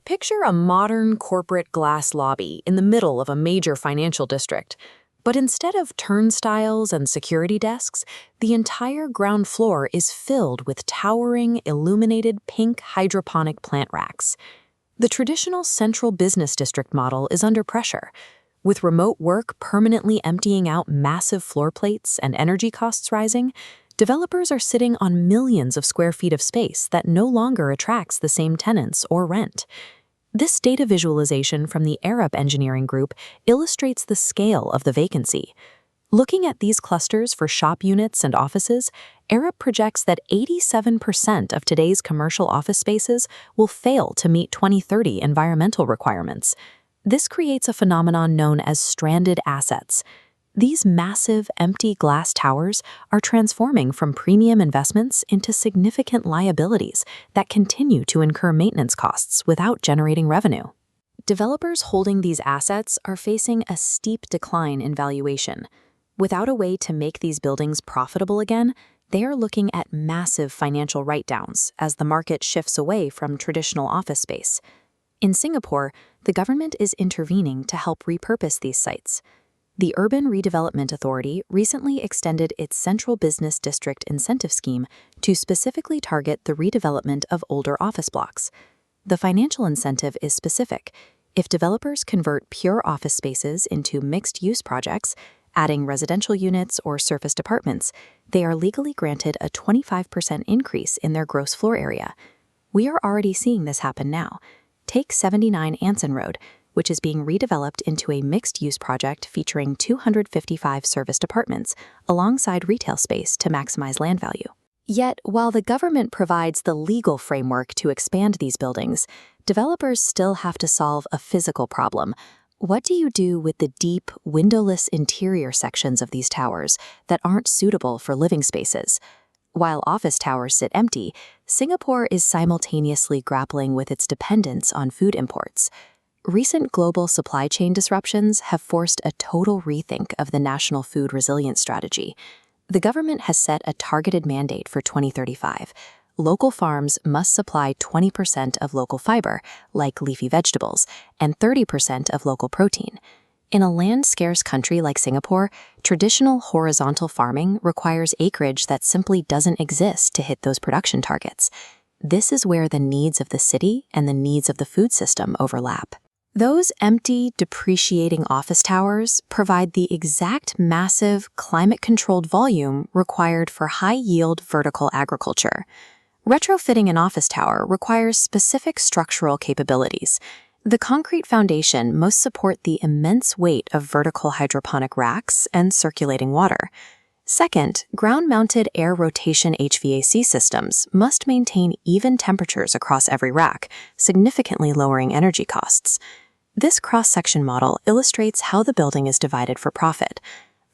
Picture a modern corporate glass lobby in the middle of a major financial district. But instead of turnstiles and security desks, the entire ground floor is filled with towering, illuminated pink hydroponic plant racks. The traditional central business district model is under pressure. With remote work permanently emptying out massive floor plates and energy costs rising, developers are sitting on millions of square feet of space that no longer attracts the same tenants or rent. This data visualization from the Arup Engineering Group illustrates the scale of the vacancy. Looking at these clusters for shop units and offices, Arup projects that 87% of today's commercial office spaces will fail to meet 2030 environmental requirements. This creates a phenomenon known as stranded assets. These massive, empty glass towers are transforming from premium investments into significant liabilities that continue to incur maintenance costs without generating revenue. Developers holding these assets are facing a steep decline in valuation. Without a way to make these buildings profitable again, they are looking at massive financial write-downs as the market shifts away from traditional office space. In Singapore, the government is intervening to help repurpose these sites. The Urban Redevelopment Authority recently extended its Central Business District Incentive Scheme to specifically target the redevelopment of older office blocks. The financial incentive is specific. If developers convert pure office spaces into mixed-use projects, adding residential units or surfaced apartments, they are legally granted a 25% increase in their gross floor area. We are already seeing this happen now. Take 79 Anson Road, which is being redeveloped into a mixed-use project featuring 255 serviced apartments alongside retail space to maximize land value. Yet, while the government provides the legal framework to expand these buildings, developers still have to solve a physical problem. What do you do with the deep, windowless interior sections of these towers that aren't suitable for living spaces? While office towers sit empty, Singapore is simultaneously grappling with its dependence on food imports. Recent global supply chain disruptions have forced a total rethink of the National Food Resilience Strategy. The government has set a targeted mandate for 2035. Local farms must supply 20% of local fiber, like leafy vegetables, and 30% of local protein. In a land-scarce country like Singapore, traditional horizontal farming requires acreage that simply doesn't exist to hit those production targets. This is where the needs of the city and the needs of the food system overlap. Those empty, depreciating office towers provide the exact massive, climate-controlled volume required for high-yield vertical agriculture. Retrofitting an office tower requires specific structural capabilities. The concrete foundation must support the immense weight of vertical hydroponic racks and circulating water. Second, ground-mounted air rotation HVAC systems must maintain even temperatures across every rack, significantly lowering energy costs. This cross-section model illustrates how the building is divided for profit.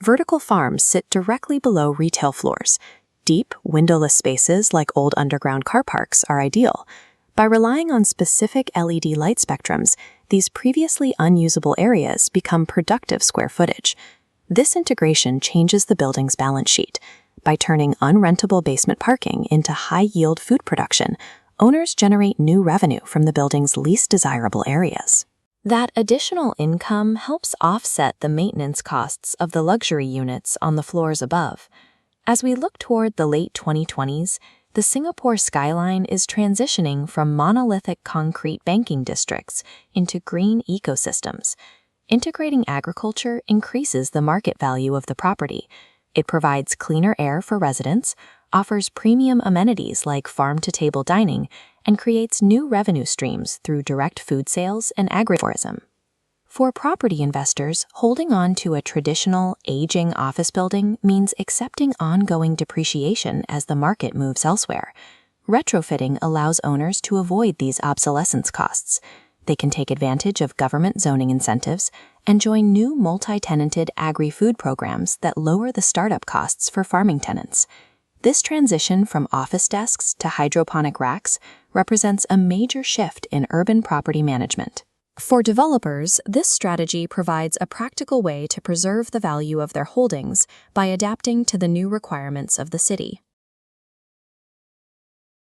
Vertical farms sit directly below retail floors. Deep, windowless spaces like old underground car parks are ideal. By relying on specific LED light spectrums, these previously unusable areas become productive square footage. This integration changes the building's balance sheet. By turning unrentable basement parking into high-yield food production, owners generate new revenue from the building's least desirable areas. That additional income helps offset the maintenance costs of the luxury units on the floors above. As we look toward the late 2020s, the Singapore skyline is transitioning from monolithic concrete banking districts into green ecosystems. Integrating agriculture increases the market value of the property. It provides cleaner air for residents, offers premium amenities like farm-to-table dining, and creates new revenue streams through direct food sales and agritourism. For property investors, holding on to a traditional, aging office building means accepting ongoing depreciation as the market moves elsewhere. Retrofitting allows owners to avoid these obsolescence costs. They can take advantage of government zoning incentives and join new multi-tenanted agri-food programs that lower the startup costs for farming tenants. This transition from office desks to hydroponic racks represents a major shift in urban property management. For developers, this strategy provides a practical way to preserve the value of their holdings by adapting to the new requirements of the city.